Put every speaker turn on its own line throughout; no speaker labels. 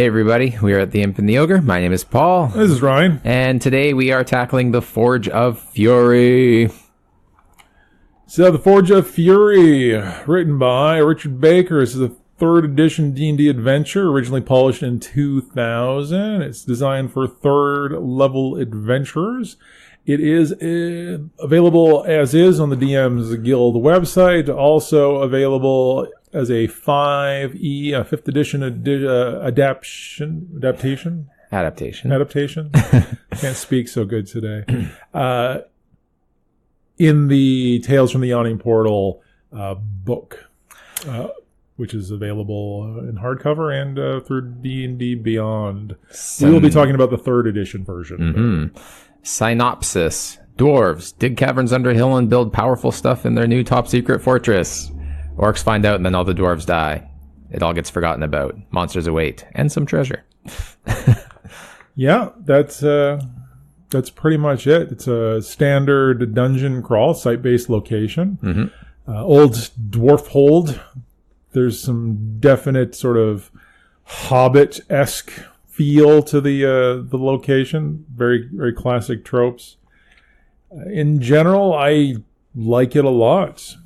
everybody, we are at the Imp and the Ogre. My name is Paul.
This is Ryan.
And today we are tackling the Forge of Fury.
So, the Forge of Fury, written by Richard Baker. This is a 3rd edition D&D adventure, originally published in 2000. It's designed for 3rd level adventurers. It is available as is on the DM's Guild website, also available as a 5e, a 5th edition adaptation. Can't speak so good today. In the Tales from the Yawning Portal book, which is available in hardcover and through D&D Beyond. We will be talking about the 3rd edition version.
Mm-hmm. Synopsis. Dwarves dig caverns under a hill and build powerful stuff in their new top secret fortress. Orcs find out and then all the dwarves die. It all gets forgotten about. Monsters await. And some treasure.
Yeah, that's pretty much it. It's a standard dungeon crawl, site-based location.
Mm-hmm.
Old dwarf hold. There's some definite sort of Hobbit-esque feel to the location. Very, very classic tropes. In general, I like it a lot.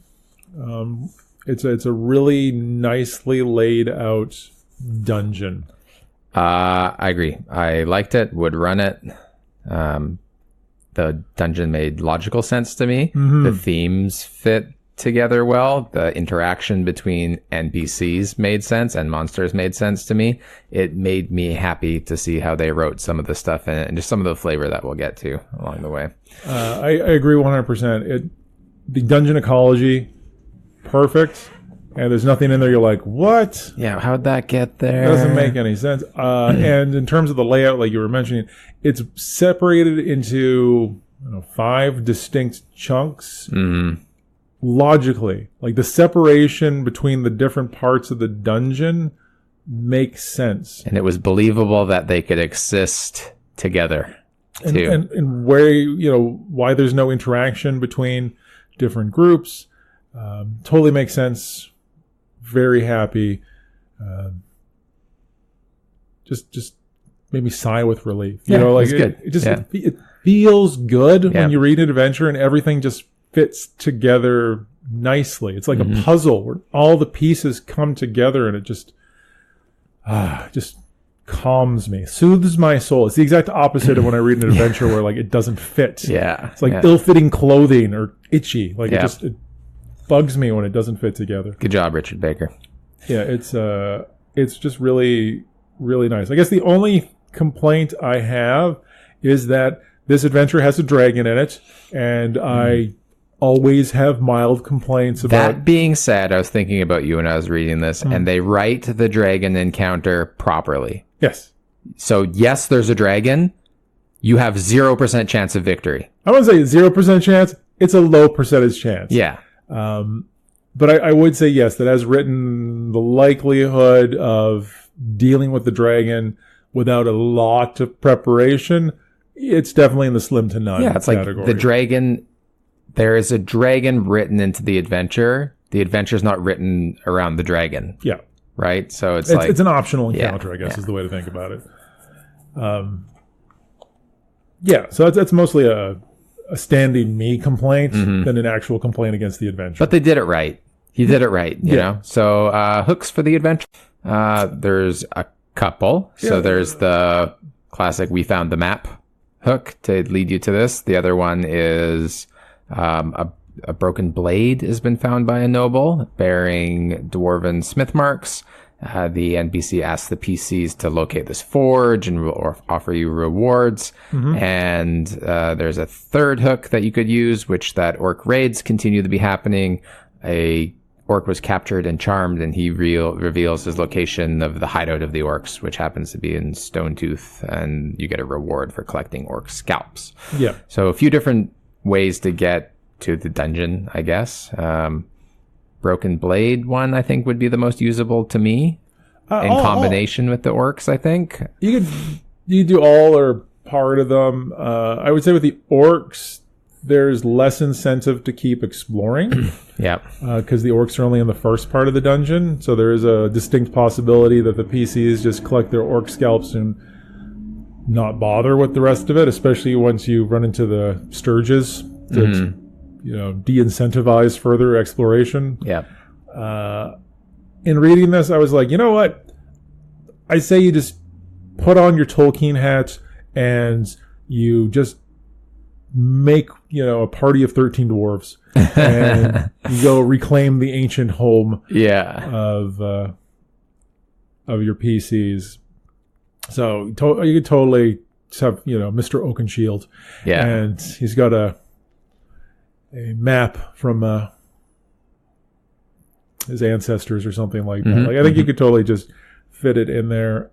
It's a really nicely laid out dungeon.
I agree. I liked it. Would run it. The dungeon made logical sense to me. Mm-hmm. The themes fit together well. The interaction between NPCs made sense and monsters made sense to me. It made me happy to see how they wrote some of the stuff in it and just some of the flavor that we'll get to along the way.
I agree 100%. The dungeon ecology, perfect. And there's nothing in there you're like, what?
Yeah, how'd that get there?
It doesn't make any sense. And in terms of the layout, like you were mentioning, it's separated into 5 distinct chunks.
Mm-hmm.
Logically. Like the separation between the different parts of the dungeon makes sense.
And it was believable that they could exist together, too.
And where, why there's no interaction between different groups. Totally makes sense. Very happy. Just made me sigh with relief.
It's good.
It feels good when you read an adventure and everything just fits together nicely. It's like a puzzle where all the pieces come together and it just calms me, soothes my soul. It's the exact opposite of when I read an adventure where like it doesn't fit.
Yeah.
It's like ill-fitting clothing or itchy. Like it bugs me when it doesn't fit together.
Good job, Richard Baker.
Yeah, it's just really, really nice. I guess the only complaint I have is that this adventure has a dragon in it, and I always have mild complaints about...
That being said, I was thinking about you when I was reading this, and they write the dragon encounter properly.
Yes.
So, yes, there's a dragon. You have 0% chance of victory.
I wouldn't say 0% chance. It's a low percentage chance.
Yeah.
But I would say, yes, that as written, the likelihood of dealing with the dragon without a lot of preparation, it's definitely in the slim to none
category. Like the dragon... There is a dragon written into the adventure. The adventure is not written around the dragon.
Yeah.
Right? So it's
an optional encounter, I guess, is the way to think about it. So that's mostly a standing me complaint than an actual complaint against the adventure.
But they did it right. He did it right, you know? So hooks for the adventure. There's a couple. Yeah. So there's the classic we found the map hook to lead you to this. The other one is... a broken blade has been found by a noble bearing dwarven smith marks. The NPC asks the PCs to locate this forge and offer you rewards. Mm-hmm. And there's a third hook that you could use, which that orc raids continue to be happening. A orc was captured and charmed, and he reveals his location of the hideout of the orcs, which happens to be in Stonetooth, and you get a reward for collecting orc scalps.
Yeah.
So a few different ways to get to the dungeon, I guess. Broken blade one, I think, would be the most usable to me in combination with the orcs, I think. You
could do all or part of them. I would say with the orcs, there's less incentive to keep exploring.
Yep.
Because the orcs are only in the first part of the dungeon. So there is a distinct possibility that the PCs just collect their orc scalps and not bother with the rest of it, especially once you run into the Sturges that, de-incentivize further exploration.
Yep.
In reading this, I was like, you know what? I say you just put on your Tolkien hat and you just make, a party of 13 dwarves and you go reclaim the ancient home of your PCs. So you could totally have, Mr. Oakenshield.
Yeah.
And he's got a map from his ancestors or something like that. Like, I think you could totally just fit it in there.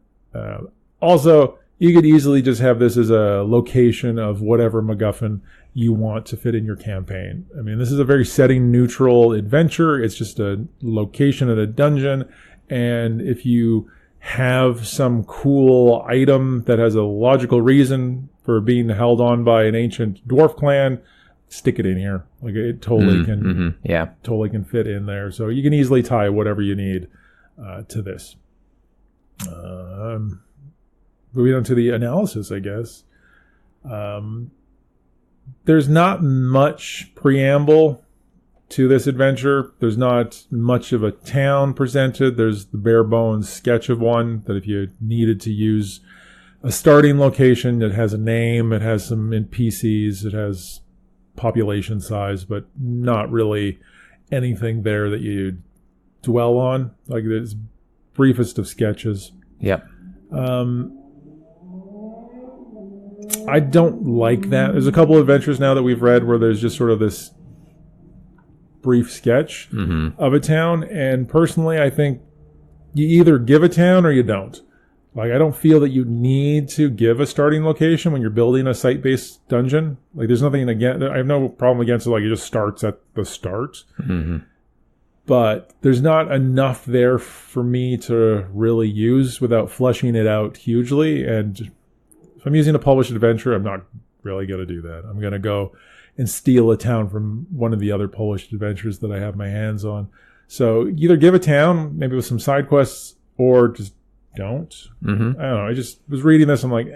Also, you could easily just have this as a location of whatever MacGuffin you want to fit in your campaign. I mean, this is a very setting-neutral adventure. It's just a location in a dungeon. And if you have some cool item that has a logical reason for being held on by an ancient dwarf clan, stick it in here. Like, it totally totally can fit in there. So you can easily tie whatever you need to this. Moving on to the analysis, I guess. There's not much preamble to this adventure. There's not much of a town presented. There's the bare bones sketch of one that if you needed to use a starting location, it has a name, it has some NPCs, it has population size, but not really anything there that you dwell on. Like, it's briefest of sketches.
Yep.
I don't like that. There's a couple of adventures now that we've read where there's just sort of this brief sketch of a town, and personally I think you either give a town or you don't. Like, I don't feel that you need to give a starting location when you're building a site-based dungeon. Like, there's nothing against, I have no problem against it, like, it just starts at the start. But there's not enough there for me to really use without fleshing it out hugely. And if I'm using a published adventure, I'm not really going to do that. I'm going to go and steal a town from one of the other published adventures that I have my hands on. So either give a town, maybe with some side quests, or just don't. I don't know. I just was reading this. I'm like,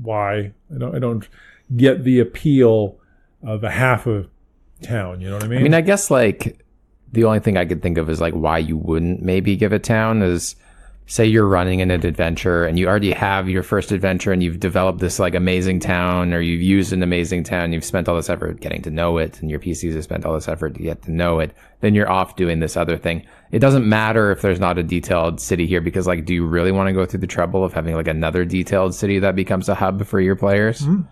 why? I don't get the appeal of a half a town. You know what I mean?
I mean, I guess, like, the only thing I could think of is, like, why you wouldn't maybe give a town is, say you're running in an adventure and you already have your first adventure and you've developed this, like, amazing town, or you've used an amazing town, you've spent all this effort getting to know it, and your PCs have spent all this effort to get to know it, then you're off doing this other thing. It doesn't matter if there's not a detailed city here, because, like, do you really want to go through the trouble of having, like, another detailed city that becomes a hub for your players?
I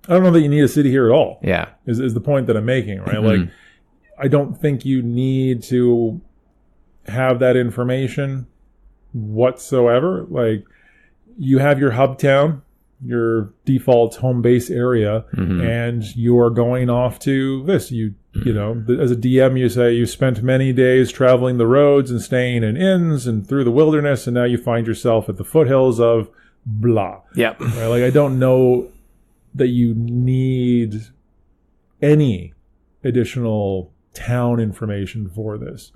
don't know that you need a city here at all.
Yeah.
Is the point that I'm making, right? Like, I don't think you need to have that information whatsoever. Like, you have your hub town, your default home base area, and you are going off to this. You know, as a DM, you say you spent many days traveling the roads and staying in inns and through the wilderness, and now you find yourself at the foothills of blah.
Yep.
Right? Like, I don't know that you need any additional town information for this,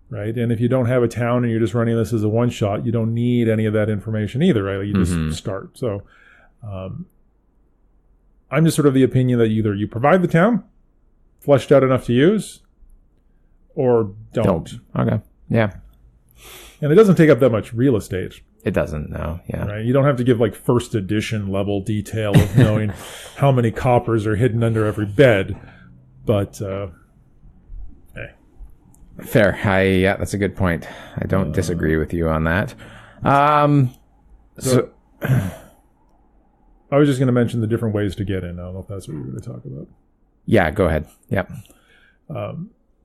right? And if you don't have a town and you're just running this as a one-shot, you don't need any of that information either, right? Like, you just start. So I'm just sort of the opinion that either you provide the town, fleshed out enough to use, or don't.
Okay. Yeah.
And it doesn't take up that much real estate.
It doesn't, no. Yeah.
Right? You don't have to give, like, first edition level detail of knowing how many coppers are hidden under every bed. But,
Fair. Yeah, that's a good point. I don't disagree with you on that. So
I was just going to mention the different ways to get in. I don't know if that's what you were going to talk about.
Yeah, go ahead. Yep.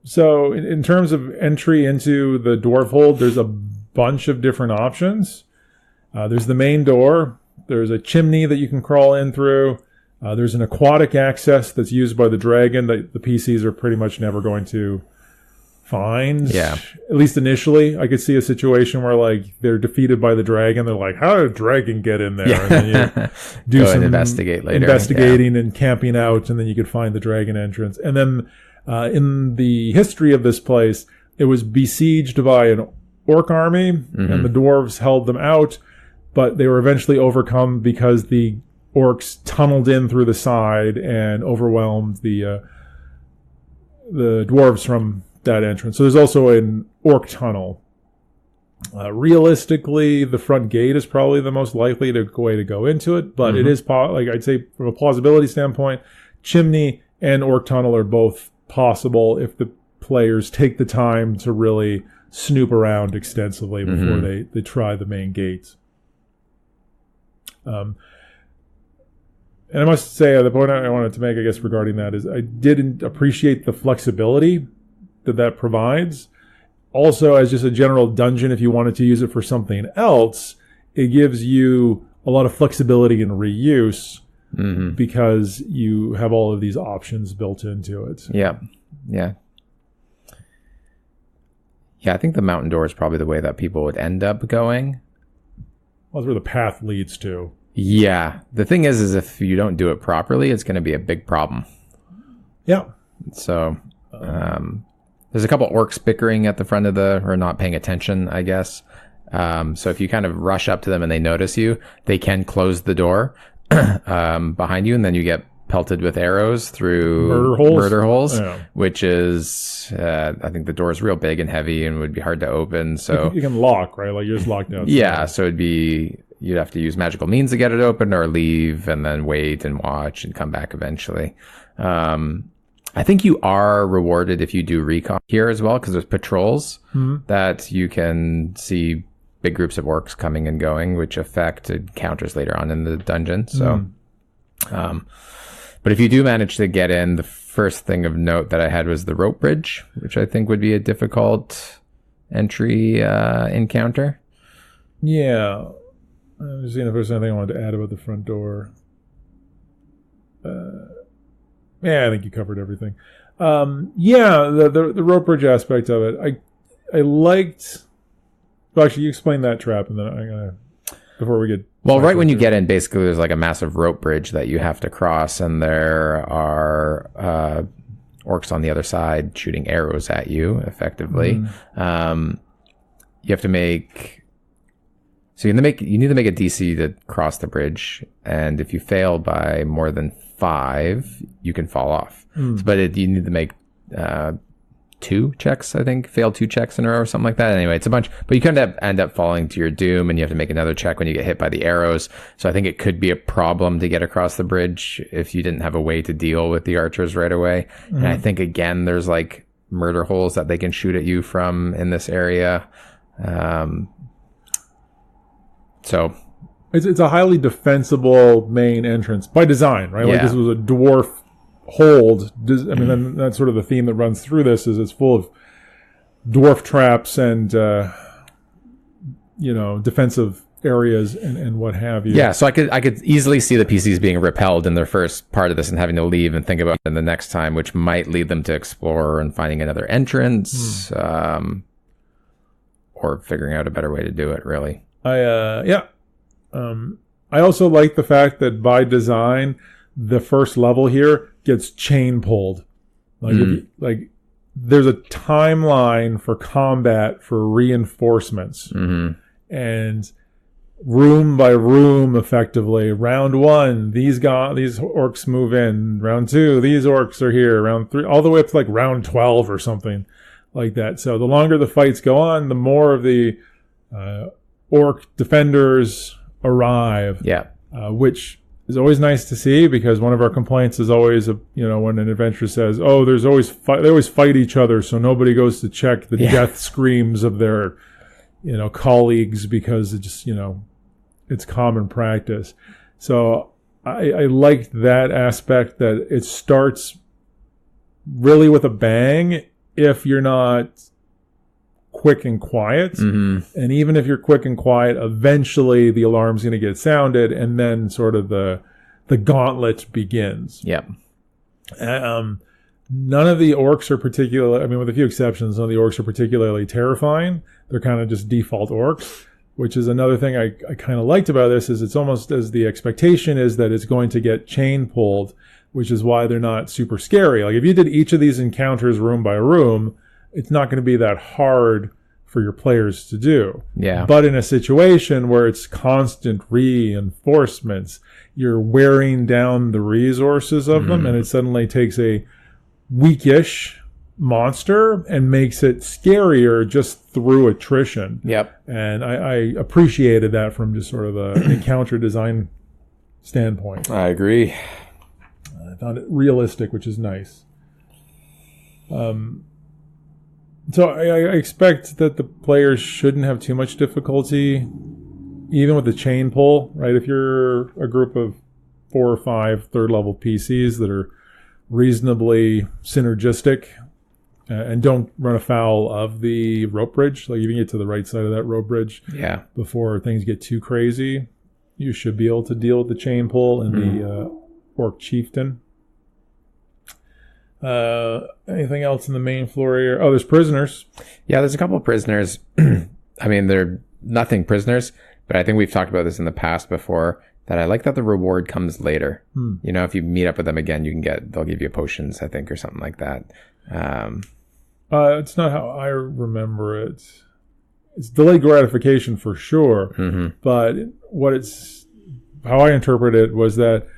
So in terms of entry into the dwarf hold, there's a bunch of different options. There's the main door. There's a chimney that you can crawl in through. There's an aquatic access that's used by the dragon that the PCs are pretty much never going to fine.
Yeah.
At least initially, I could see a situation where like they're defeated by the dragon. They're like, "How did a dragon get in there?" And then you do
Go
some
and investigate later.
investigating and camping out, and then you could find the dragon entrance. And then in the history of this place, it was besieged by an orc army, and the dwarves held them out, but they were eventually overcome because the orcs tunneled in through the side and overwhelmed the dwarves from that entrance. So there's also an orc tunnel. Realistically, the front gate is probably the most likely way to go into it, but it is like I'd say from a plausibility standpoint, chimney and orc tunnel are both possible if the players take the time to really snoop around extensively before they try the main gates. And I must say, the point I wanted to make, I guess, regarding that is I didn't appreciate the flexibility that provides. Also, as just a general dungeon, if you wanted to use it for something else, it gives you a lot of flexibility and reuse because you have all of these options built into it.
Yeah. Yeah, I think the mountain door is probably the way that people would end up going.
Well, that's where the path leads to.
Yeah. The thing is if you don't do it properly, it's going to be a big problem.
Yeah.
So, there's a couple orcs bickering at the front of or not paying attention, I guess. So if you kind of rush up to them and they notice you, they can close the door behind you, and then you get pelted with arrows through murder holes, which is, I think the door is real big and heavy and would be hard to open. So
you can lock, right? Like you're just locked outside.
Yeah, so you'd have to use magical means to get it open, or leave and then wait and watch and come back eventually. I think you are rewarded if you do recon here as well, because there's patrols that you can see big groups of orcs coming and going, which affect encounters later on in the dungeon. So, but if you do manage to get in, the first thing of note that I had was the rope bridge, which I think would be a difficult entry encounter.
Yeah. I was seeing if there's anything I wanted to add about the front door. Yeah, I think you covered everything. The rope bridge aspect of it, I liked. Well, actually, you explain that trap, and then I'm gonna before we get.
Well, right when you get in, basically, there's like a massive rope bridge that you have to cross, and there are orcs on the other side shooting arrows at you, effectively. You have to make. So you need to make a DC to cross the bridge, and if you fail by more than 5, you can fall off. But you need to make 2 checks, I think. Fail 2 checks in a row or something like that. Anyway, it's a bunch. But you kind of end up falling to your doom, and you have to make another check when you get hit by the arrows. So I think it could be a problem to get across the bridge if you didn't have a way to deal with the archers right away. And I think, again, there's like murder holes that they can shoot at you from in this area. So
it's a highly defensible main entrance by design, right? Like this was a dwarf hold. I mean, then that's sort of the theme that runs through this is it's full of dwarf traps and defensive areas and what have you.
Yeah, so I could easily see the PCs being repelled in their first part of this and having to leave and think about it the next time, which might lead them to explore and finding another entrance, or figuring out a better way to do it, really.
I also like the fact that by design, the first level here gets chain pulled. Like there's a timeline for combat for reinforcements, and room by room, effectively. Round 1, these orcs move in. Round 2, these orcs are here. Round 3, all the way up to like round 12 or something like that. So the longer the fights go on, the more of the orc defenders arrive, which is always nice to see, because one of our complaints is always, when an adventurer says, "Oh, they always fight each other, so nobody goes to check the death screams of their, colleagues, because it just, it's common practice." So I liked that aspect, that it starts really with a bang if you're not quick and quiet. And even if you're quick and quiet, eventually the alarm's going to get sounded, and then sort of the gauntlet begins. None of the orcs are particular. I mean, with a few exceptions, none of the orcs are particularly terrifying. They're kind of just default orcs, which is another thing I kind of liked about this. Is it's almost as the expectation is that it's going to get chain pulled, which is why they're not super scary. Like if you did each of these encounters room by room, it's not going to be that hard for your players to do.
Yeah.
But in a situation where it's constant reinforcements, you're wearing down the resources of them, and it suddenly takes a weakish monster and makes it scarier just through attrition.
Yep.
And I appreciated that from just sort of an encounter design standpoint.
I agree.
I found it realistic, which is nice. So I expect that the players shouldn't have too much difficulty, even with the chain pull, right? If you're a group of 4 or 5 third-level PCs that are reasonably synergistic and don't run afoul of the rope bridge, like you can get to the right side of that rope bridge before things get too crazy, you should be able to deal with the chain pull and the orc chieftain. Anything else in the main floor here? Oh, there's prisoners.
Yeah, there's a couple of prisoners. I mean, they're nothing prisoners, but I think we've talked about this in the past before, that I like that the reward comes later. You know, if you meet up with them again, they'll give you potions, I think, or something like that.
It's not how I remember it. It's delayed gratification for sure, but how I interpret it was that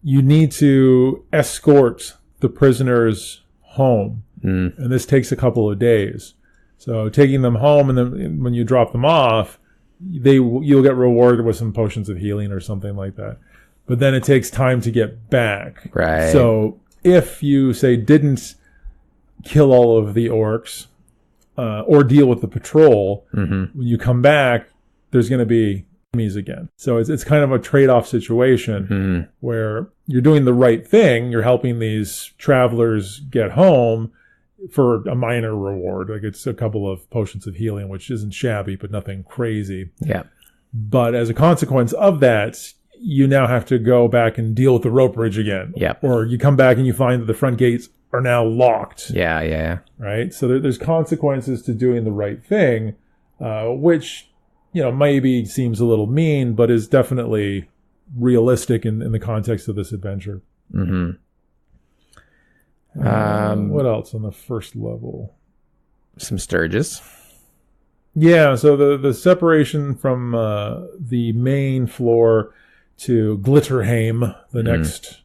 you need to escort the prisoners home, and this takes a couple of days. So taking them home, and then when you drop them off, you'll get rewarded with some potions of healing or something like that. But then it takes time to get back.
Right.
So if you say didn't kill all of the orcs or deal with the patrol, when you come back, there's going to be enemies again. So it's kind of a trade-off situation where you're doing the right thing. You're helping these travelers get home for a minor reward. Like it's a couple of potions of healing, which isn't shabby, but nothing crazy.
Yeah.
But as a consequence of that, you now have to go back and deal with the rope bridge again.
Yeah.
Or you come back and you find that the front gates are now locked.
Yeah.
Right? So there's consequences to doing the right thing, which, maybe seems a little mean, but is definitely realistic in the context of this adventure. What else on the first level?
Some Sturges.
Yeah, so the separation from the main floor to Glitterheim, the next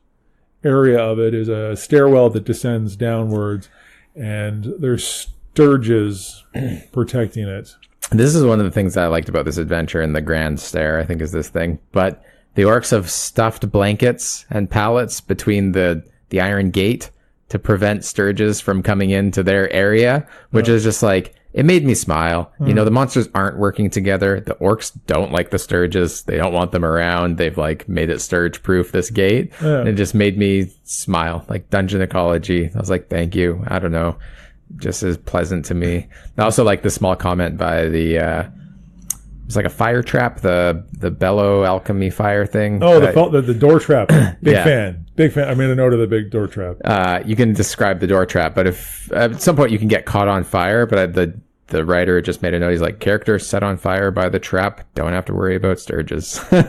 area of it, is a stairwell that descends downwards, and there's Sturges protecting it.
This is one of the things that I liked about this adventure, and the Grand Stair, I think, is this thing. But the orcs have stuffed blankets and pallets between the iron gate to prevent Sturges from coming into their area, which is just like, it made me smile. The monsters aren't working together. The orcs don't like the Sturges. They don't want them around. They've made it Sturge proof, this gate. And it just made me smile, like dungeon ecology. I was like, thank you. I don't know. Just as pleasant to me. I also like the small comment by it's like a fire trap, the bellow alchemy fire thing.
Oh, the door trap. Big fan. I made a note of the big door trap.
You can describe the door trap, but if at some point you can get caught on fire, but the writer just made a note. He's like, character set on fire by the trap. Don't have to worry about Sturges.
But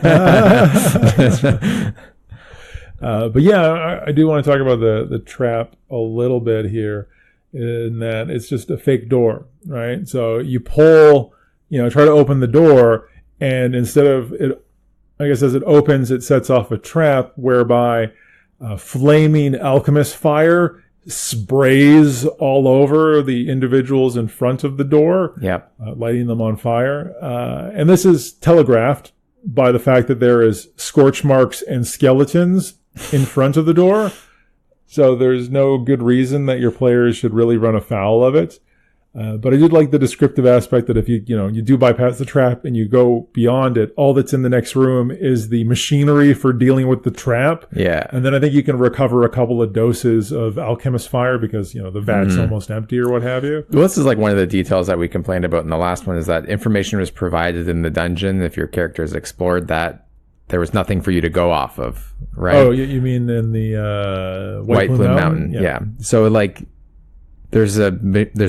yeah, I do want to talk about the trap a little bit here, in that it's just a fake door, right? So you pull, try to open the door, and instead of it, I guess as it opens, it sets off a trap whereby flaming alchemist fire sprays all over the individuals in front of the door, lighting them on fire. And this is telegraphed by the fact that there is scorch marks and skeletons in front of the door. So there's no good reason that your players should really run afoul of it. But I did like the descriptive aspect that if you do bypass the trap and you go beyond it, all that's in the next room is the machinery for dealing with the trap.
Yeah.
And then I think you can recover a couple of doses of alchemist fire because, the vat's almost empty or what have you.
Well, this is one of the details that we complained about in the last one, is that information was provided in the dungeon if your characters explored that there was nothing for you to go off of, right?
Oh, you mean in the White Plume Mountain?
Yeah. So like there's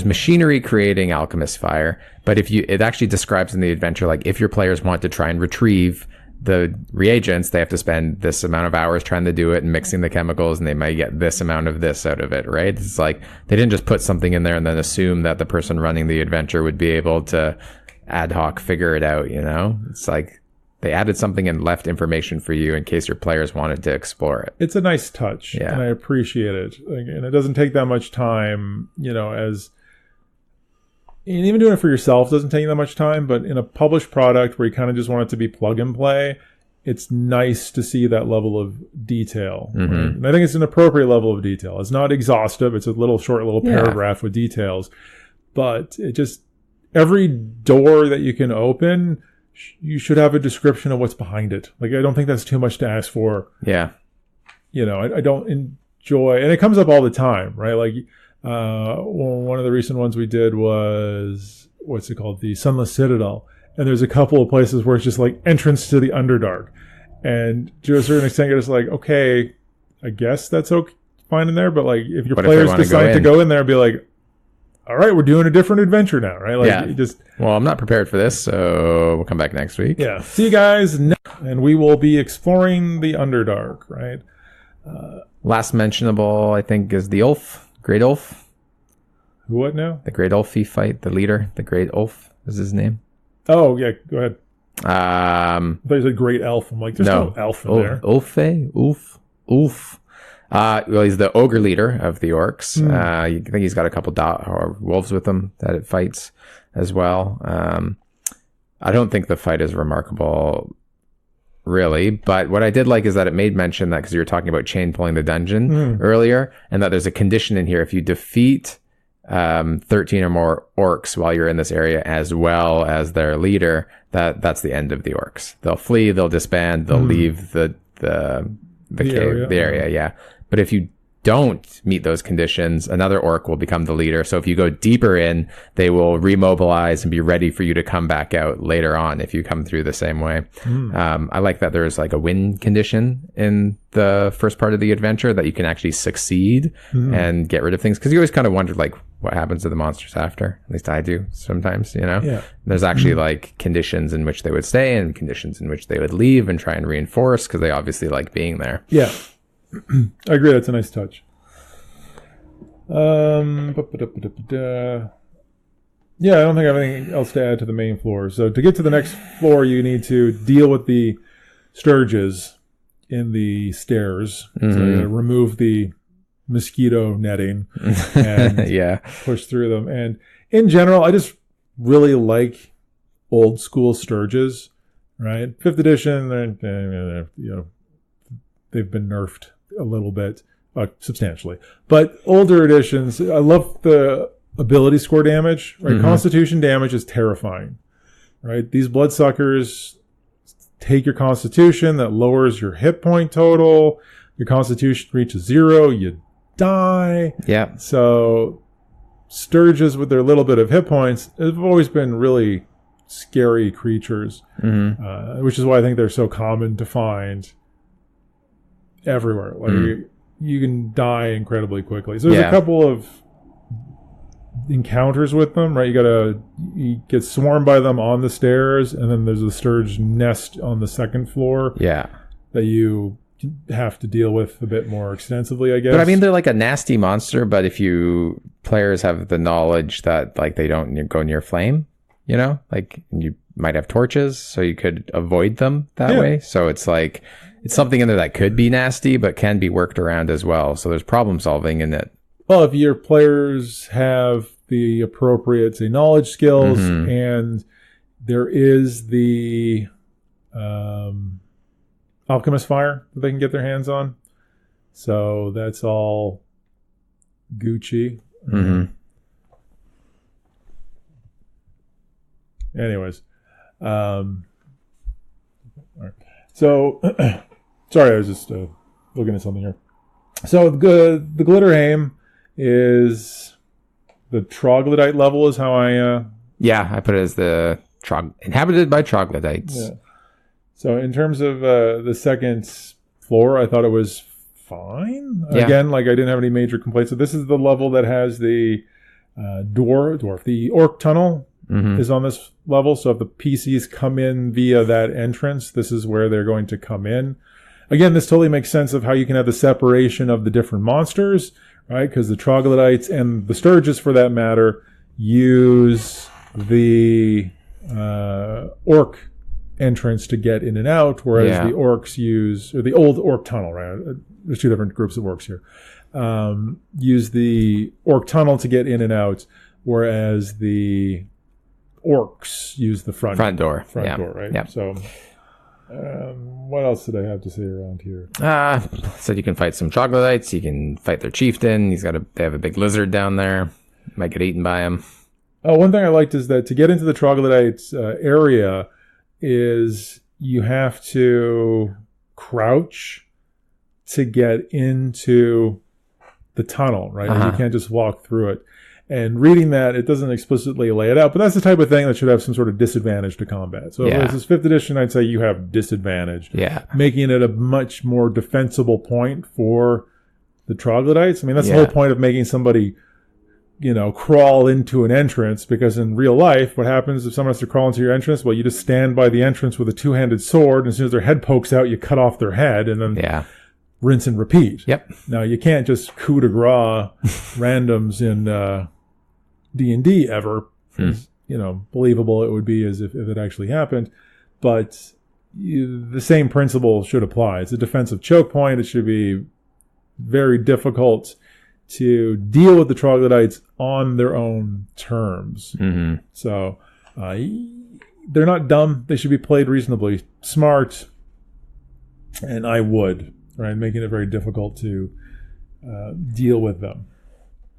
machinery creating alchemist fire, but it actually describes in the adventure, like if your players want to try and retrieve the reagents, they have to spend this amount of hours trying to do it and mixing the chemicals, and they might get this amount of this out of it, right? It's like they didn't just put something in there and then assume that the person running the adventure would be able to ad hoc figure it out, you know? It's like they added something and left information for you in case your players wanted to explore it.
It's a nice touch, and I appreciate it. And it doesn't take that much time, you know, and even doing it for yourself doesn't take that much time, but in a published product where you kind of just want it to be plug and play, it's nice to see that level of detail. Right? And I think it's an appropriate level of detail. It's not exhaustive. It's a short little paragraph with details, but it just, every door that you can open, you should have a description of what's behind it. Like, I don't think that's too much to ask for.
Yeah.
You know, I don't enjoy, and it comes up all the time, right? Like, one of the recent ones we did was, what's it called? The Sunless Citadel. And there's a couple of places where it's just like entrance to the Underdark. And to a certain extent, you're just like, okay, I guess that's okay, fine in there. But like, if your players decide to go in there and be like, all right, we're doing a different adventure now, right? Like,
well, I'm not prepared for this, so we'll come back next week.
Yeah. See you guys, and we will be exploring the Underdark, right?
Last mentionable, I think, is the Ulf, Great Ulf.
What now?
The Great Ulf fight, the leader, the Great Ulf is his name.
Oh, yeah, go ahead.
I
thought you said Great Elf. I'm like, there's no elf in there.
Ulf. Well, he's the ogre leader of the orcs. I think he's got a couple wolves with him that it fights as well. I don't think the fight is remarkable, really. But what I did like is that it made mention that, because you were talking about chain pulling the dungeon earlier, and that there's a condition in here. If you defeat 13 or more orcs while you're in this area, as well as their leader, that's the end of the orcs. They'll flee, they'll disband, they'll leave the area, yeah. But if you don't meet those conditions, another orc will become the leader. So if you go deeper in, they will remobilize and be ready for you to come back out later on if you come through the same way. I like that there's like a win condition in the first part of the adventure, that you can actually succeed and get rid of things. Because you always kind of wondered, like, what happens to the monsters after? At least I do sometimes, you know? Yeah. There's actually like conditions in which they would stay and conditions in which they would leave and try and reinforce, because they obviously like being there.
Yeah. I agree. That's a nice touch. Yeah, I don't think I have anything else to add to the main floor. So to get to the next floor, you need to deal with the sturges in the stairs. So you gotta remove the mosquito netting and push through them. And in general, I just really like old school sturges, right? 5th edition, they've been nerfed a little bit, substantially. But older editions, I love the ability score damage, right? Constitution damage is terrifying, right? These bloodsuckers take your constitution, that lowers your hit point total. Your constitution reaches 0, you die. Yeah. So sturges with their little bit of hit points have always been really scary creatures, which is why I think they're so common to find everywhere. Like you can die incredibly quickly. So there's a couple of encounters with them, right? You get swarmed by them on the stairs, and then there's a sturge nest on the 2nd floor. Yeah. That you have to deal with a bit more extensively, I guess.
But I mean, they're like a nasty monster, but if players have the knowledge that like they don't go near flame, you know, like you might have torches, so you could avoid them that way. So it's like, it's something in there that could be nasty, but can be worked around as well. So there's problem solving in it.
Well, if your players have the appropriate, say, knowledge skills, and there is the alchemist fire that they can get their hands on. So that's all Gucci. Anyways. All right. So, sorry, I was just looking at something here. So the Glitterheim is the Troglodyte level is how I...
I put it as the inhabited by Troglodytes. Yeah.
So in terms of the second floor, I thought it was fine.
Yeah.
Again, like I didn't have any major complaints. So this is the level that has the the orc tunnel is on this level. So if the PCs come in via that entrance, this is where they're going to come in. Again, this totally makes sense of how you can have the separation of the different monsters, right? Because the Troglodytes and the Sturges, for that matter, use the orc entrance to get in and out, whereas the orcs use, or the old orc tunnel, right? There's two different groups of orcs here. Use the orc tunnel to get in and out, whereas the orcs use the front door. Front door, right?
Yep.
So, what else did I have to say around here?
So you can fight some Troglodytes. You can fight their chieftain. They have a big lizard down there. Might get eaten by him.
Oh, one thing I liked is that to get into the Troglodytes area is you have to crouch to get into the tunnel, right? You can't just walk through it. And reading that, it doesn't explicitly lay it out, but that's the type of thing that should have some sort of disadvantage to combat. So if this is 5th edition, I'd say you have disadvantage.
Yeah.
Making it a much more defensible point for the Troglodytes. I mean, that's the whole point of making somebody, crawl into an entrance, because in real life, what happens if someone has to crawl into your entrance? Well, you just stand by the entrance with a two-handed sword, and as soon as their head pokes out, you cut off their head, and then rinse and repeat.
Yep.
Now, you can't just coup de grace randoms in D&D ever. Believable it would be as if it actually happened. But the same principle should apply. It's a defensive choke point. It should be very difficult to deal with the Troglodytes on their own terms. So they're not dumb. They should be played reasonably smart. And I would, right? Making it very difficult to deal with them.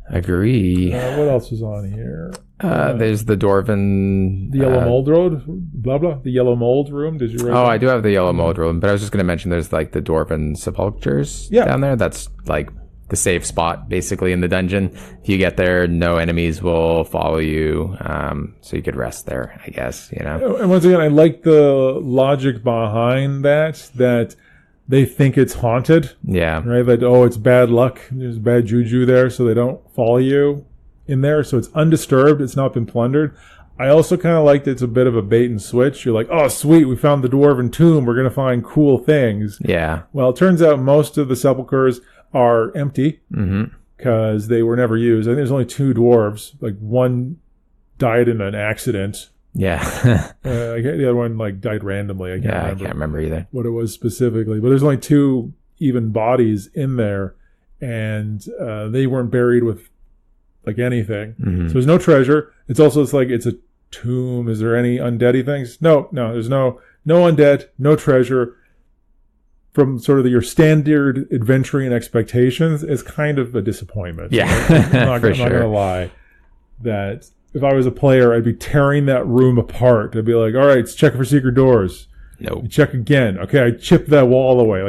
Agree.
What else was on here?
There's the Dwarven...
The Yellow Mold Road? Blah, blah. The Yellow Mold Room? Did you write that?
I do have the Yellow Mold Room, but I was just going to mention there's like the Dwarven Sepulchres down there. That's like the safe spot, basically, in the dungeon. If you get there, no enemies will follow you, so you could rest there, I guess,
And once again, I like the logic behind that they think it's haunted.
Yeah.
Right? That, it's bad luck. There's bad juju there, so they don't follow you in there. So it's undisturbed. It's not been plundered. I also kind of liked it's a bit of a bait and switch. You're like, oh, sweet, we found the Dwarven Tomb. We're going to find cool things.
Yeah.
Well, it turns out most of the sepulchres are empty because they were never used. I think there's only 2 dwarves. Like, one died in an accident.
Yeah.
The other one died randomly. I can't
remember either
what it was specifically. But there's only 2 even bodies in there, and they weren't buried with anything. So there's no treasure. It's a tomb. Is there any undeady things? No. There's no undead, no treasure. From sort of your standard adventuring expectations, is kind of a disappointment.
Yeah,
I'm not going to lie. That if I was a player, I'd be tearing that room apart. I'd be like, all right, let's check for secret doors.
Nope.
You check again. Okay, I chipped that wall away.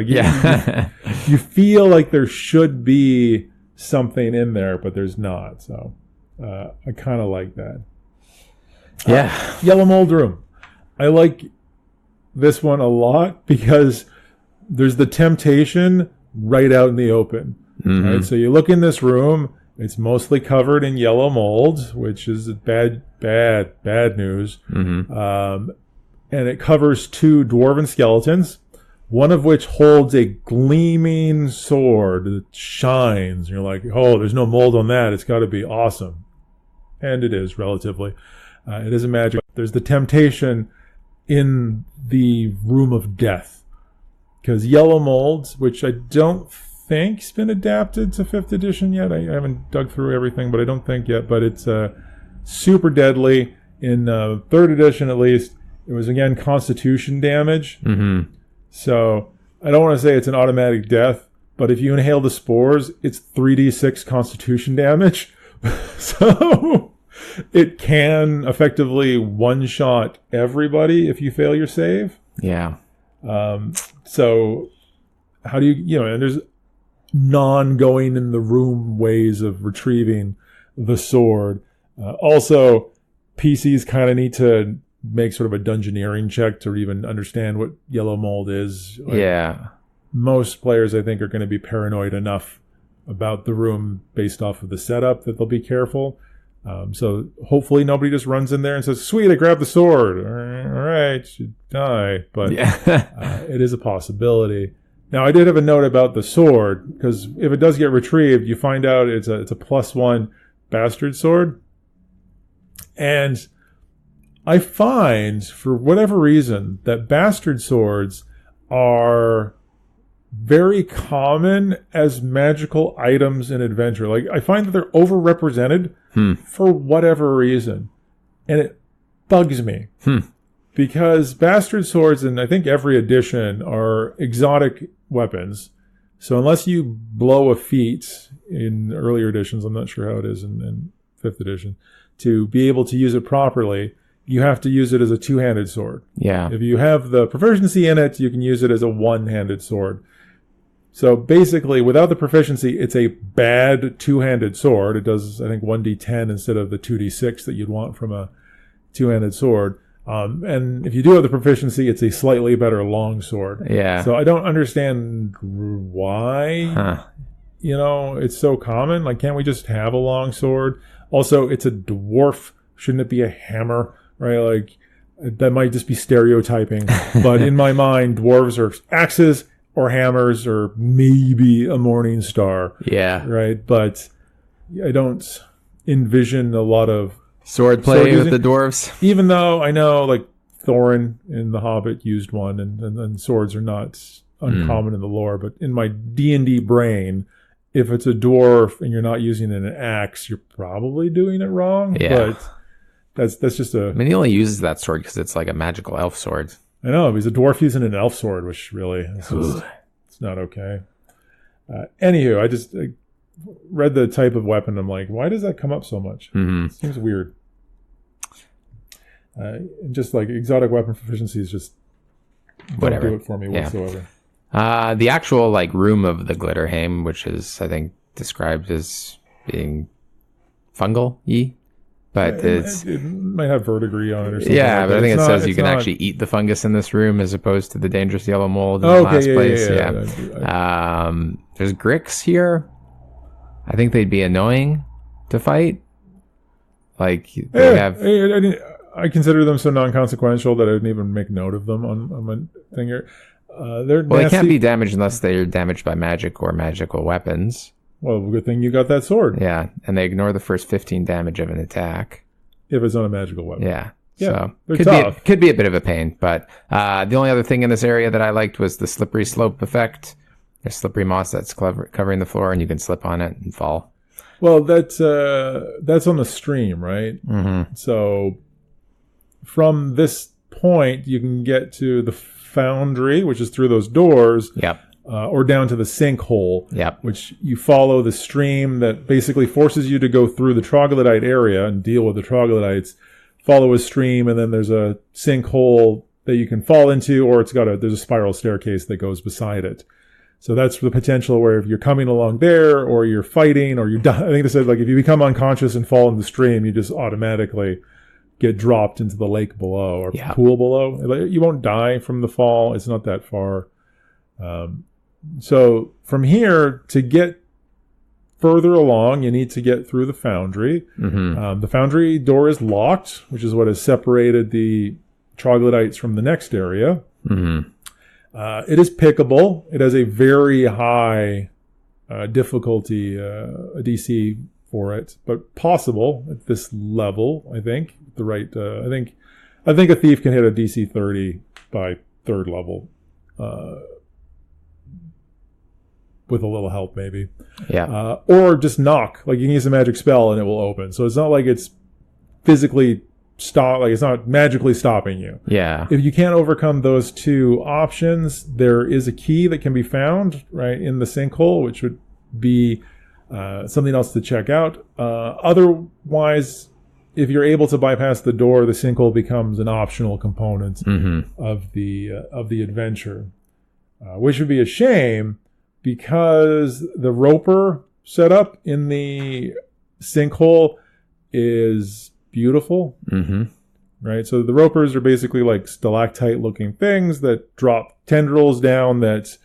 You feel like there should be something in there, but there's not. So I kind of like that.
Yeah.
Yellow Mold Room. I like this one a lot because there's the temptation right out in the open. Right? So you look in this room, it's mostly covered in yellow mold, which is bad news. And it covers 2 dwarven skeletons, one of which holds a gleaming sword that shines. You're like, oh, there's no mold on that. It's got to be awesome. And it is, relatively. It is a magic. There's the temptation in the room of death. Because yellow mold, which I don't think's been adapted to 5th edition yet. I haven't dug through everything, but I don't think yet. But it's super deadly. In 3rd edition, at least, it was, again, constitution damage. So I don't want to say it's an automatic death, but if you inhale the spores, it's 3d6 constitution damage. So it can effectively one-shot everybody if you fail your save.
Yeah.
So how do you and there's non-going in the room ways of retrieving the sword. Also, PCs kind of need to make sort of a dungeoneering check to even understand what yellow mold is.
Yeah.
Most players, I think, are going to be paranoid enough about the room based off of the setup that they'll be careful. So hopefully nobody just runs in there and says, "Sweet, I grabbed the sword. All right, you die." But it is a possibility. Now, I did have a note about the sword, because if it does get retrieved, you find out it's a +1 bastard sword. And I find, for whatever reason, that bastard swords are very common as magical items in adventure. Like, I find that they're overrepresented for whatever reason. And it bugs me. Because bastard swords, in I think every edition, are exotic weapons. So unless you blow a feat in earlier editions, I'm not sure how it is in 5th edition, to be able to use it properly, you have to use it as a two-handed sword.
Yeah.
If you have the proficiency in it, you can use it as a one-handed sword. So basically, without the proficiency, it's a bad two-handed sword. It does, I think, 1d10 instead of the 2d6 that you'd want from a two-handed sword. And if you do have the proficiency, it's a slightly better long sword.
Yeah.
So I don't understand why, it's so common. Like, can't we just have a long sword? Also, it's a dwarf. Shouldn't it be a hammer? Right? Like, that might just be stereotyping. But in my mind, dwarves are axes or hammers or maybe a morning star.
Yeah.
Right? But I don't envision a lot of
swordplay with the dwarves.
Even though I know, like, Thorin in The Hobbit used one, and swords are not uncommon in the lore. But in my D&D brain, if it's a dwarf and you're not using an axe, you're probably doing it wrong.
Yeah.
But that's just a...
I mean, he only uses that sword because it's like a magical elf sword.
I know, he's a dwarf using an elf sword, which really, it's not okay. Anywho, I read the type of weapon. I'm like, why does that come up so much? It seems weird. Just like exotic weapon proficiencies, just don't do it for me whatsoever.
The actual like room of the Glitterheim, which is I think described as being fungal-y, but
it might have verdigris on it or something.
Yeah,
like
but I think it says you can
not...
actually eat the fungus in this room as opposed to the dangerous yellow mold in the last place. There's Gricks here. I think they'd be annoying to fight. Like they have.
I consider them so non-consequential that I didn't even make note of them on my thing here.
They can't be damaged unless they're damaged by magic or magical weapons.
Well, good thing you got that sword.
Yeah, and they ignore the first 15 damage of an attack.
If it's not a magical weapon.
Yeah.
So
they're tough. Could be a bit of a pain, but the only other thing in this area that I liked was the slippery slope effect. There's slippery moss that's covering the floor, and you can slip on it and fall.
Well, that's on the stream, right?
Mm-hmm.
So from this point, you can get to the Foundry, which is through those doors.
Yep.
Or down to the sinkhole.
Yep.
Which you follow the stream that basically forces you to go through the Troglodyte area and deal with the Troglodytes. Follow a stream, and then there's a sinkhole that you can fall into, or there's a spiral staircase that goes beside it. So that's the potential where if you're coming along there, or you're fighting, or I think they said, like, if you become unconscious and fall in the stream, you just automatically get dropped into the lake below or pool below. You won't die from the fall. It's not that far. So from here, to get further along, you need to get through the Foundry.
Mm-hmm.
The Foundry door is locked, which is what has separated the Troglodytes from the next area.
Mm-hmm.
It is pickable. It has a very high difficulty DC for it, but possible at this level. I think I think a thief can hit a DC 30 by 3rd level, with a little help maybe.
Yeah.
Or just knock. Like, you can use a magic spell and it will open. So it's not like it's physically it's not magically stopping you.
Yeah.
If you can't overcome those two options, there is a key that can be found right in the sinkhole, which would be something else to check out. Otherwise, if you're able to bypass the door, the sinkhole becomes an optional component of the adventure, which would be a shame because the roper setup in the sinkhole is beautiful.
Mm-hmm.
right? So the ropers are basically like stalactite-looking things that drop tendrils down that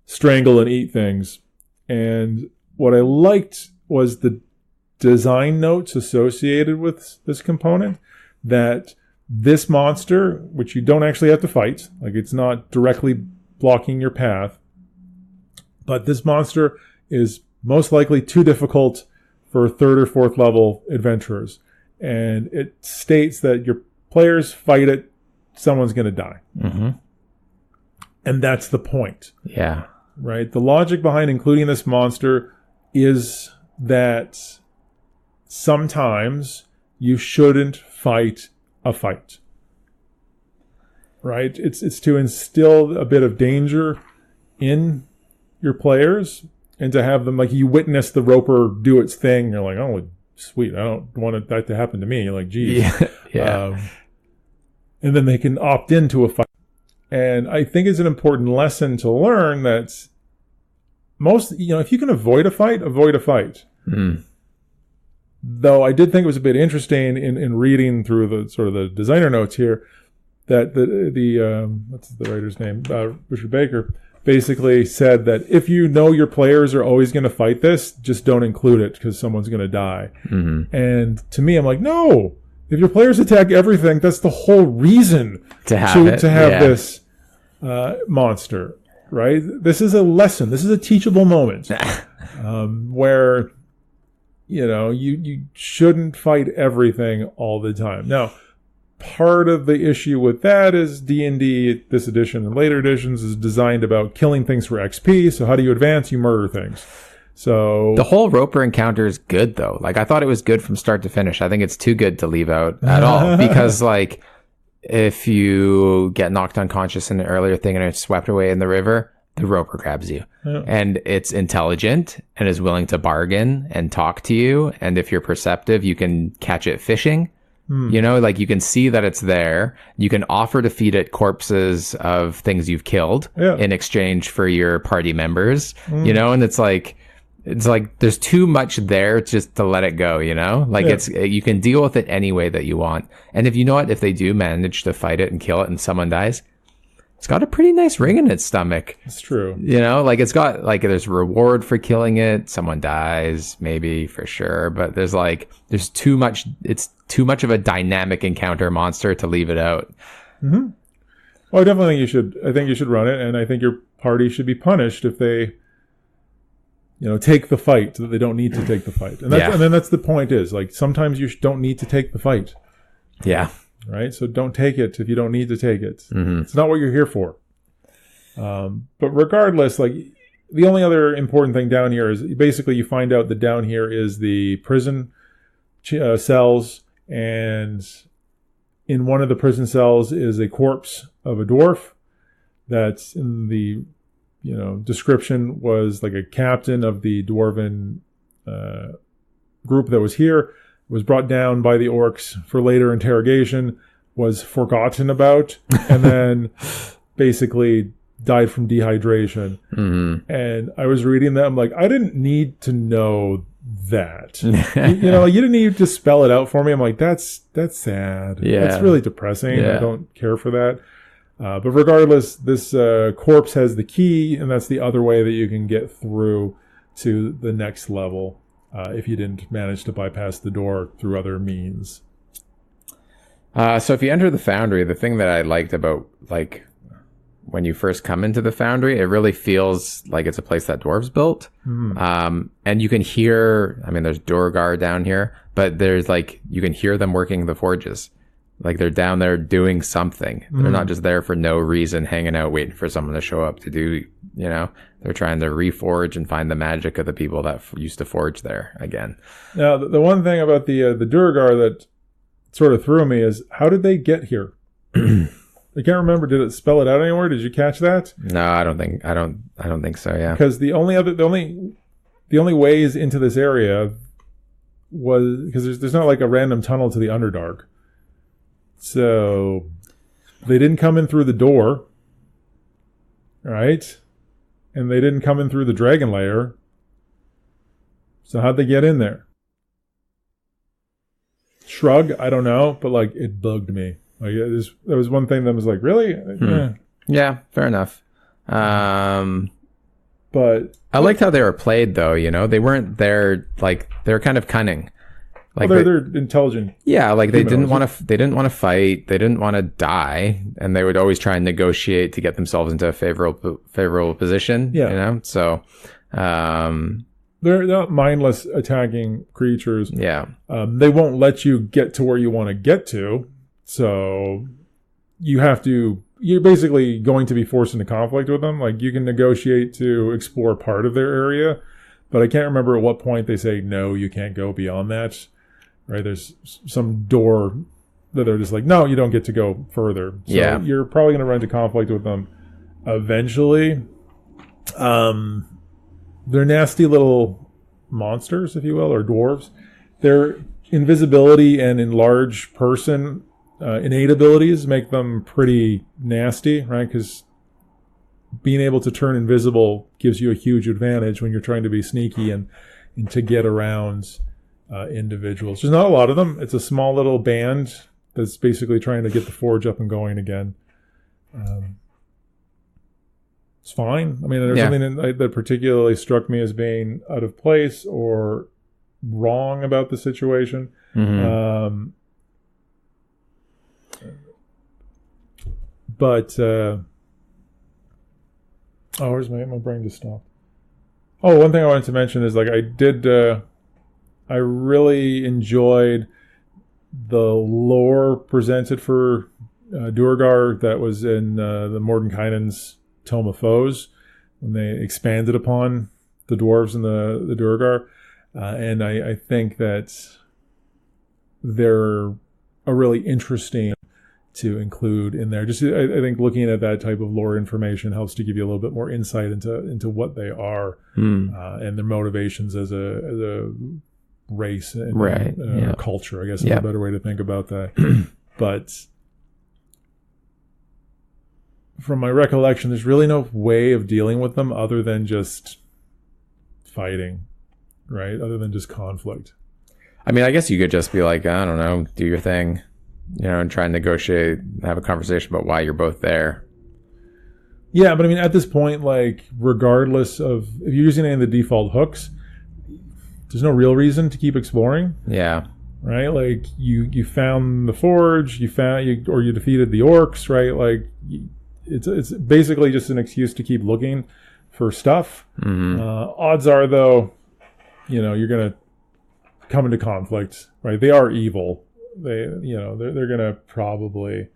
strangle and eat things. And what I liked was the design notes associated with this component, that this monster, which you don't actually have to fight, like it's not directly blocking your path, but this monster is most likely too difficult for 3rd or 4th level adventurers. And it states that your players fight it, someone's going to die.
Mm-hmm.
And that's the point.
Yeah.
Right? The logic behind including this monster is that sometimes you shouldn't fight a fight. Right? It's to instill a bit of danger in your players and to have them, like, you witness the roper do its thing. You're like, oh, sweet. I don't want that to happen to me. You're like, geez.
Yeah.
And then they can opt into a fight. And I think it's an important lesson to learn that if you can avoid a fight, avoid a fight.
Mm.
Though I did think it was a bit interesting in reading through the sort of the designer notes here that the what's the writer's name? Richard Baker basically said that if you know your players are always going to fight this, just don't include it because someone's going to die.
Mm-hmm.
And to me, I'm like, no. If your players attack everything, that's the whole reason to have this monster, right? This is a lesson. This is a teachable moment where, you shouldn't fight everything all the time. Now, part of the issue with that is D&D, this edition and later editions, is designed about killing things for XP. So how do you advance? You murder things. So
the whole roper encounter is good, though. Like, I thought it was good from start to finish. I think it's too good to leave out at all because, like, if you get knocked unconscious in an earlier thing and it's swept away in the river, the roper grabs you. Yeah. And it's intelligent and is willing to bargain and talk to you. And if you're perceptive, you can catch it fishing. Like, you can see that it's there. You can offer to feed it corpses of things you've killed in exchange for your party members, and it's like there's too much there just to let it go, It's, you can deal with it any way that you want. And if they do manage to fight it and kill it and someone dies, it's got a pretty nice ring in its stomach.
It's true.
It's got, there's reward for killing it. Someone dies, maybe, for sure. But there's too much, it's too much of a dynamic encounter monster to leave it out.
Mm-hmm. Well, I definitely think you should run it. And I think your party should be punished if they, take the fight, that they don't need to take the fight. And then that's the point is, sometimes you don't need to take the fight.
Yeah.
Right? So don't take it if you don't need to take it.
Mm-hmm.
It's not what you're here for. But regardless, the only other important thing down here is basically you find out that down here is the prison cells, and in one of the prison cells is a corpse of a dwarf that's in the description was like a captain of the Dwarven group that was here, was brought down by the orcs for later interrogation, was forgotten about, and then basically died from dehydration.
Mm-hmm.
And I was reading that, I'm like, I didn't need to know that. You didn't need to spell it out for me. I'm like, that's sad.
Yeah.
That's really depressing.
Yeah.
I don't care for that. But regardless, this corpse has the key, and that's the other way that you can get through to the next level if you didn't manage to bypass the door through other means.
So if you enter the Foundry, the thing that I liked about, when you first come into the Foundry, it really feels like it's a place that dwarves built.
Mm.
And you can hear, there's Durgar down here, but there's you can hear them working the forges. They're down there doing something. Mm. They're not just there for no reason, hanging out, waiting for someone to show up to do, they're trying to reforge and find the magic of the people that used to forge there again.
Now, the one thing about the Durgar that sort of threw me is, how did they get here? I can't remember. Did it spell it out anywhere? Did you catch that?
No, I don't think so. Yeah.
Because the only ways into this area was because there's not a random tunnel to the Underdark. So they didn't come in through the door, right? And they didn't come in through the dragon lair. So how'd they get in there? Shrug, I don't know, but like it bugged me. Like there was one thing that was like, really?
Yeah, fair enough.
But
I liked how they were played, though. They weren't there like they're kind of cunning. Like
they're intelligent.
Yeah, like they didn't want to. They didn't want to fight. They didn't want to die, and they would always try and negotiate to get themselves into a favorable position.
Yeah.
So
they're not mindless attacking creatures.
Yeah.
They won't let you get to where you want to get to, so you're basically going to be forced into conflict with them. Like you can negotiate to explore part of their area, but I can't remember at what point they say, no, you can't go beyond that. Right? There's some door that they're just like, no, you don't get to go further. So you're probably going to run into conflict with them eventually. They're nasty little monsters, if you will, or dwarves. Their invisibility and enlarge person innate abilities make them pretty nasty, right? Because being able to turn invisible gives you a huge advantage when you're trying to be sneaky and to get around individuals. There's not a lot of them. It's a small little band that's basically trying to get the forge up and going again. It's fine. I mean, there's something that particularly struck me as being out of place or wrong about the situation.
Mm-hmm.
Where's my brain just stopped? Oh, one thing I wanted to mention is like I really enjoyed the lore presented for Duergar that was in the Mordenkainen's Tome of Foes when they expanded upon the dwarves and the Duergar. And I think that they're a really interesting to include in there. Just I think looking at that type of lore information helps to give you a little bit more insight into what they are and their motivations as a race and culture, I guess is a better way to think about that. But from my recollection, there's really no way of dealing with them other than just fighting, right? Other than just conflict.
I mean, I guess you could just be like, I don't know, do your thing, and try and negotiate, have a conversation about why you're both there.
Yeah, but I mean, at this point, like, regardless of if you're using any of the default hooks, there's no real reason to keep exploring.
Yeah.
Right? Like, you found the forge, you defeated the orcs, right? Like, it's basically just an excuse to keep looking for stuff.
Mm-hmm.
Odds are, though, you're going to come into conflict, right? They are evil. They're going to probably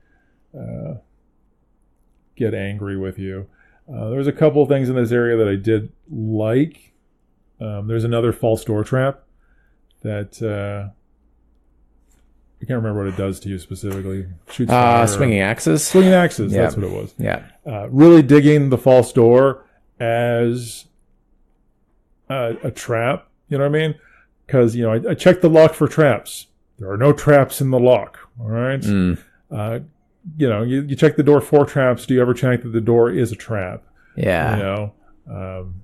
get angry with you. There's a couple of things in this area that I did like. There's another false door trap that I can't remember what it does to you specifically. Shoots fire.
Swinging axes.
Swinging axes. That's what it was.
Yeah.
Really digging the false door as a trap. You know what I mean? Because I checked the lock for traps. There are no traps in the lock. All right. You check the door for traps. Do you ever check that the door is a trap?
Yeah.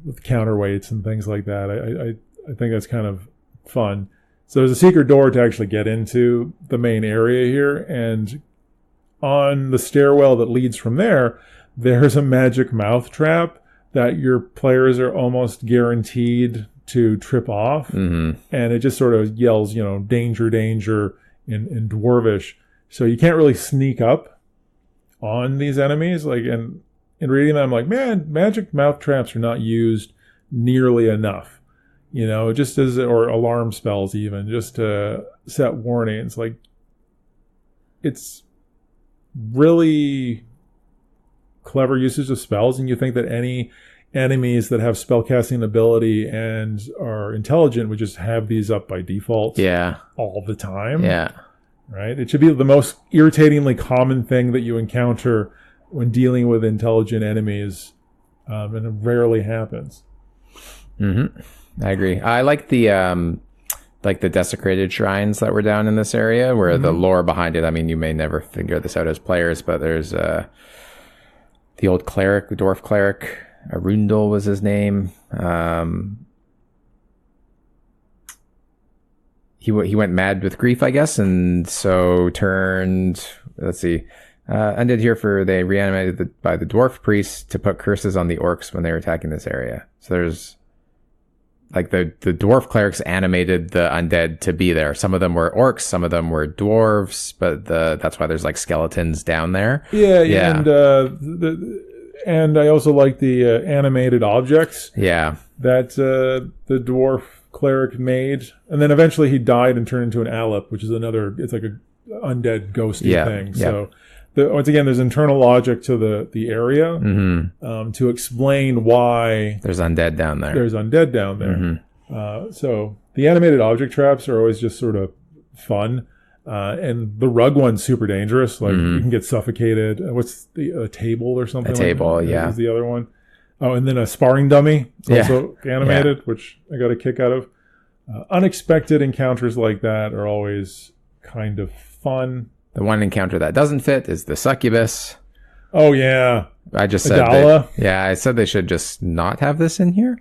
With counterweights and things like that. I think that's kind of fun. So there's a secret door to actually get into the main area here, and on the stairwell that leads from there, there's a magic mouth trap that your players are almost guaranteed to trip off, and it just sort of yells, danger, danger in Dwarvish. So you can't really sneak up on these enemies. Like, and in reading them, I'm like, man, magic mouth traps are not used nearly enough. Just or alarm spells even, just to set warnings. Like, it's really clever usage of spells, and you think that any enemies that have spellcasting ability and are intelligent would just have these up by default all the time.
Yeah.
Right? It should be the most irritatingly common thing that you encounter when dealing with intelligent enemies, and it rarely happens.
Mm-hmm. I agree. I like the desecrated shrines that were down in this area, where the lore behind it. I mean, you may never figure this out as players, but there's the old cleric, the dwarf cleric, Arundel he went mad with grief, I guess, and so turned. Let's see. Undead here for they reanimated by the dwarf priests to put curses on the orcs when they were attacking this area. So there's like the dwarf clerics animated the undead to be there. Some of them were orcs, some of them were dwarves, but that's why there's like skeletons down there.
Yeah. And I also like the animated objects.
Yeah.
That the dwarf cleric made, and then eventually he died and turned into an Alep, which is another. It's like a undead ghosty thing. So. Once again, there's internal logic to the area to explain why
there's undead down there.
So the animated object traps are always just sort of fun. And the rug one's super dangerous. Like you can get suffocated. What's a table or something?
A table,
is the other one. Oh, and then a sparring dummy. It's also animated, which I got a kick out of. Unexpected encounters like that are always kind of fun.
The one encounter that doesn't fit is the succubus.
Oh, yeah.
I just said I said they should just not have this in here.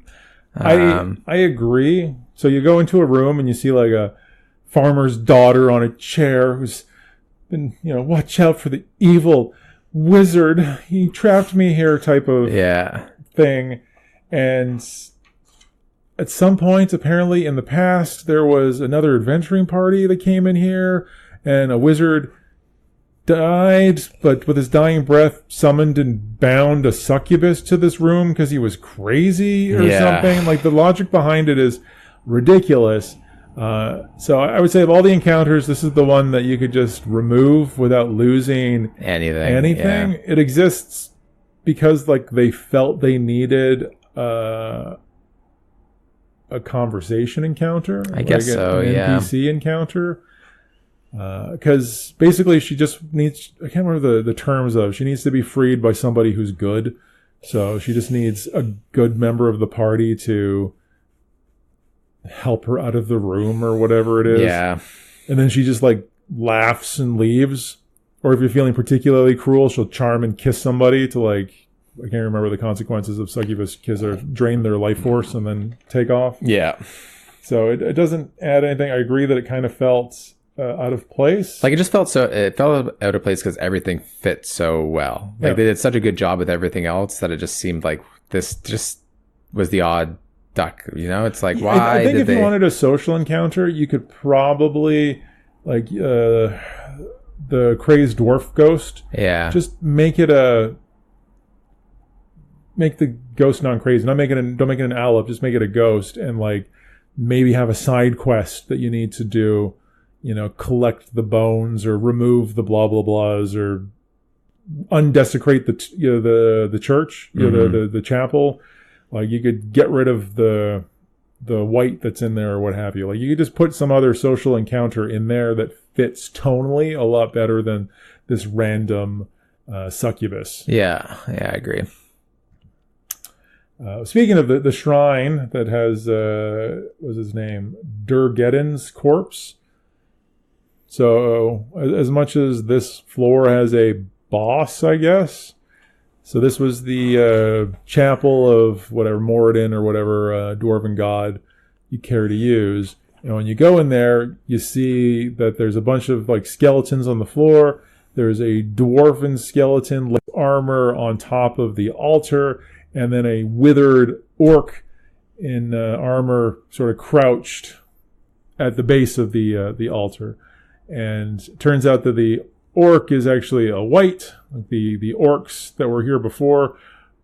I agree. So you go into a room and you see like a farmer's daughter on a chair who's been, watch out for the evil wizard. He trapped me here type of thing. And at some point, apparently in the past, there was another adventuring party that came in here and a wizard died, but with his dying breath summoned and bound a succubus to this room because he was crazy or something. Like the logic behind it is ridiculous. So I would say of all the encounters, this is the one that you could just remove without losing anything. Yeah. It exists because like they felt they needed a conversation encounter.
I guess so.
An NPC encounter. Because basically she just needs, I can't remember the terms of, she needs to be freed by somebody who's good. So she just needs a good member of the party to help her out of the room or whatever it is.
Yeah.
And then she just like laughs and leaves. Or if you're feeling particularly cruel, she'll charm and kiss somebody to like, I can't remember the consequences of succubus kiss or drain their life force and then take off.
Yeah.
So it doesn't add anything. I agree that it kind of felt out of place.
Like it felt out of place because everything fit so well. Like they did such a good job with everything else that it just seemed like this just was the odd duck. It's like why?
I think if you wanted a social encounter, you could probably like the crazed dwarf ghost.
Yeah.
Just make the ghost non-crazy. Don't make it an Alep. Just make it a ghost, and like maybe have a side quest that you need to do. Collect the bones or remove the blah blah blahs or undesecrate the church, the chapel. Like you could get rid of the white that's in there or what have you. Like you could just put some other social encounter in there that fits tonally a lot better than this random succubus.
Yeah, I agree.
Speaking of the shrine that has what's his name, Dergedin's corpse. So as much as this floor has a boss, I guess. So this was the chapel of whatever Moradin or whatever dwarven god you care to use. When you go in there, you see that there's a bunch of like skeletons on the floor. There's a dwarven skeleton with armor on top of the altar, and then a withered orc in armor sort of crouched at the base of the altar. And it turns out that the orc is actually a white, like the orcs that were here before.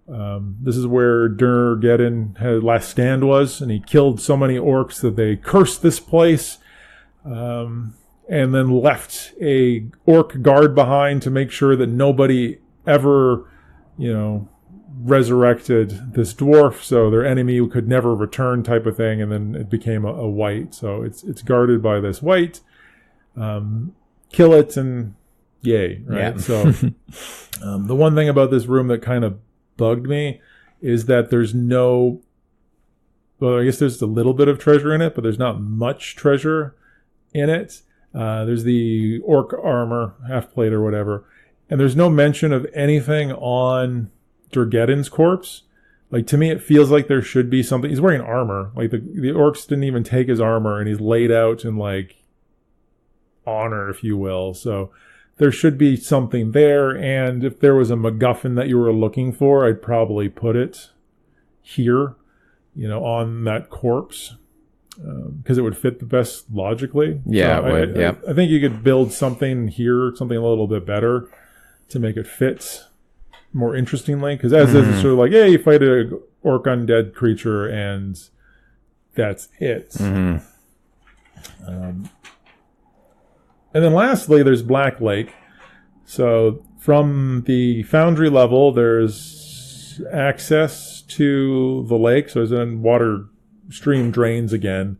This is where Dergedin had last stand was, and he killed so many orcs that they cursed this place, and then left a orc guard behind to make sure that nobody ever, resurrected this dwarf, so their enemy could never return type of thing, and then it became a white. So it's guarded by this white. Kill it and yay, right? Yeah. So the one thing about this room that kind of bugged me is that there's I guess there's a little bit of treasure in it, but there's not much treasure in it. There's the orc armor, half plate or whatever, and there's no mention of anything on Dergedin's corpse. Like, to me, it feels like there should be something. He's wearing armor. Like, the orcs didn't even take his armor, and he's laid out in, like, honor, if you will. So there should be something there, and if there was a MacGuffin that you were looking for, I'd probably put it here, on that corpse, because it would fit the best logically.
Yeah,
so
it would. Yeah,
I think you could build something here, something a little bit better to make it fit more interestingly, because as is, it's sort of like, yeah, you fight a orc undead creature and that's it. And then lastly, there's Black Lake. So from the Foundry level, there's access to the lake. So there's a water stream drains again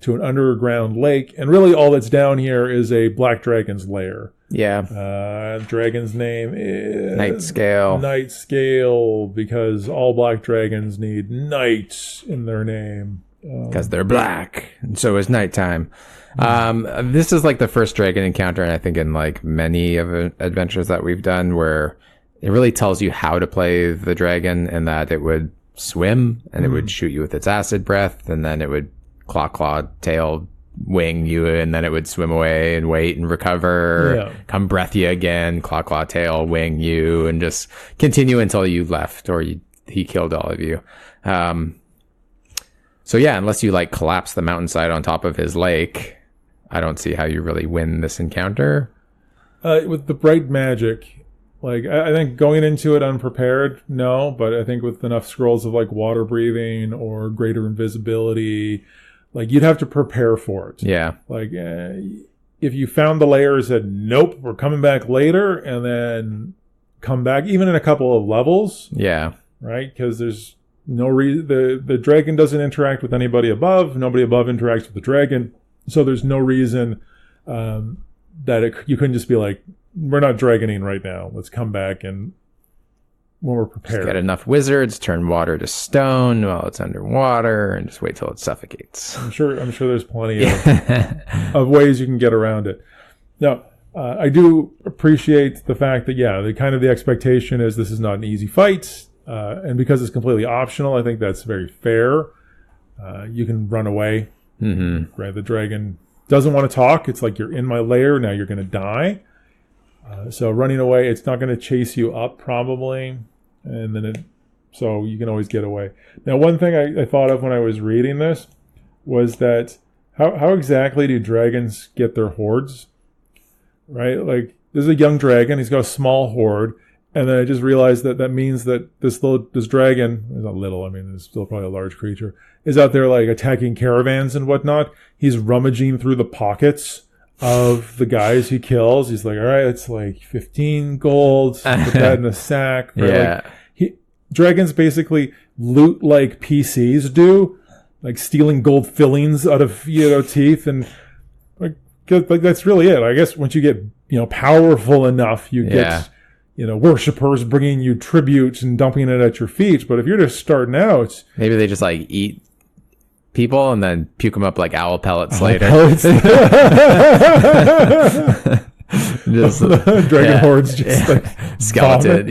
to an underground lake. And really all that's down here is a black dragon's lair.
Yeah.
Dragon's name is
Nightscale.
Nightscale, because all black dragons need knights in their name.
Because they're black, and so is nighttime. This is like the first dragon encounter, and I think in like many of the adventures that we've done, where it really tells you how to play the dragon, and that it would swim, and it would shoot you with its acid breath, and then it would claw, tail, wing you, and then it would swim away and wait and recover, come breath you again, claw, tail, wing you, and just continue until you left or he killed all of you. So yeah, unless you like collapse the mountainside on top of his lake, I don't see how you really win this encounter.
With the bright magic, like I think going into it unprepared, no, but I think with enough scrolls of like water breathing or greater invisibility, like you'd have to prepare for it.
Yeah.
Like if you found the layer and said, nope, we're coming back later, and then come back even in a couple of levels. Yeah. Right? Because there's no reason, the dragon doesn't interact with anybody above. Nobody above interacts with the dragon. So there's no reason that you couldn't just be like, we're not dragoning right now. Let's come back and when we're prepared.
Just get enough wizards, turn water to stone while it's underwater, and just wait till it suffocates.
I'm sure there's plenty of ways you can get around it. Now, I do appreciate the fact that, the expectation is this is not an easy fight. And because it's completely optional, I think that's very fair. You can run away. Mm-hmm. Right? The dragon doesn't want to talk. It's like, you're in my lair, now you're going to die. So running away, it's not going to chase you up probably. And then so you can always get away. Now, one thing I thought of when I was reading this was that how exactly do dragons get their hordes? Right? Like, there's a young dragon. He's got a small horde. And then I just realized that means that this dragon, not little, I mean, it's still probably a large creature, is out there like attacking caravans and whatnot. He's rummaging through the pockets of the guys he kills. He's like, all right, it's like 15 gold. Put that in a sack. Right?
Yeah.
Dragons basically loot like PCs do, like stealing gold fillings out of teeth, and like that's really it. I guess once you get powerful enough, you get worshippers bringing you tribute and dumping it at your feet. But if you're just starting out,
maybe they just like eat people and then puke them up like owl pellets later.
Just dragon hordes just like
skeleton.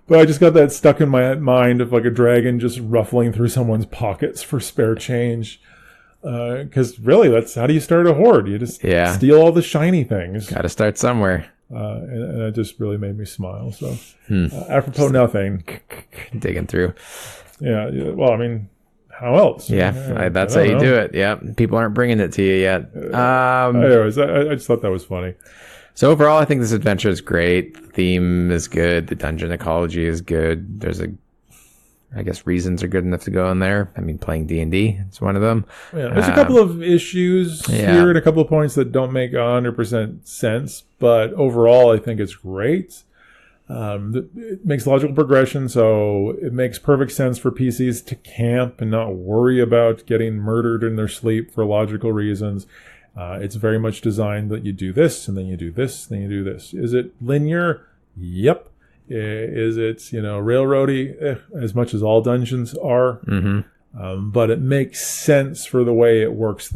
But I just got that stuck in my mind of like a dragon just ruffling through someone's pockets for spare change. Because really, that's how do you start a horde? You just steal all the shiny things.
Got to start somewhere.
And it just really made me smile. So, apropos nothing.
Digging through.
Yeah. Well, I mean, how else?
Yeah, that's how you do it. Yeah. People aren't bringing it to you yet.
Anyways, I just thought that was funny.
So overall, I think this adventure is great. The theme is good. The dungeon ecology is good. There's I guess reasons are good enough to go in there. I mean, playing D&D, it's one of them.
Yeah, there's a couple of issues here and a couple of points that don't make 100% sense. But overall, I think it's great. It makes logical progression, so it makes perfect sense for PCs to camp and not worry about getting murdered in their sleep for logical reasons. It's very much designed that you do this, and then you do this, then you do this. Is it linear? Yep. Is it, railroady? As much as all dungeons are. Mm-hmm. But it makes sense for the way it works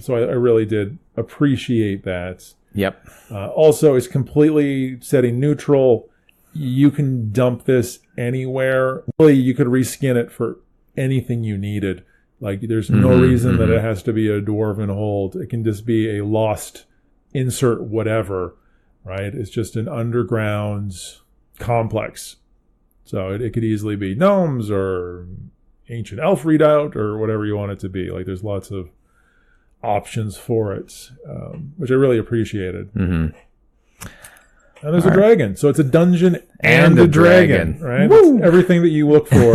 So I really did appreciate that.
Yep.
Also, it's completely setting neutral, you can dump this anywhere. Really, you could reskin it for anything you needed. Like, there's no reason that it has to be a Dwarven hold. It can just be a lost insert whatever, right? It's just an underground complex. So it could easily be gnomes or ancient elf readout or whatever you want it to be. Like, there's lots of options for it, which I really appreciated.
Mm-hmm.
And there's a dragon. So it's a dungeon and a dragon, right? It's everything that you look for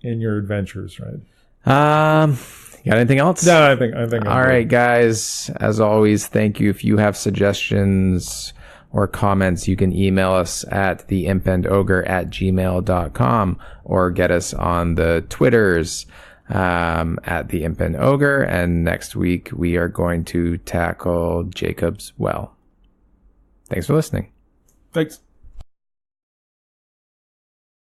in your adventures, right?
Got anything else?
No, I think.
All right, guys. As always, thank you. If you have suggestions or comments, you can email us at theimpandogre@gmail.com or get us on the Twitters at the Imp and Ogre. And next week we are going to tackle Jacob's Well. Thanks for listening.
Thanks.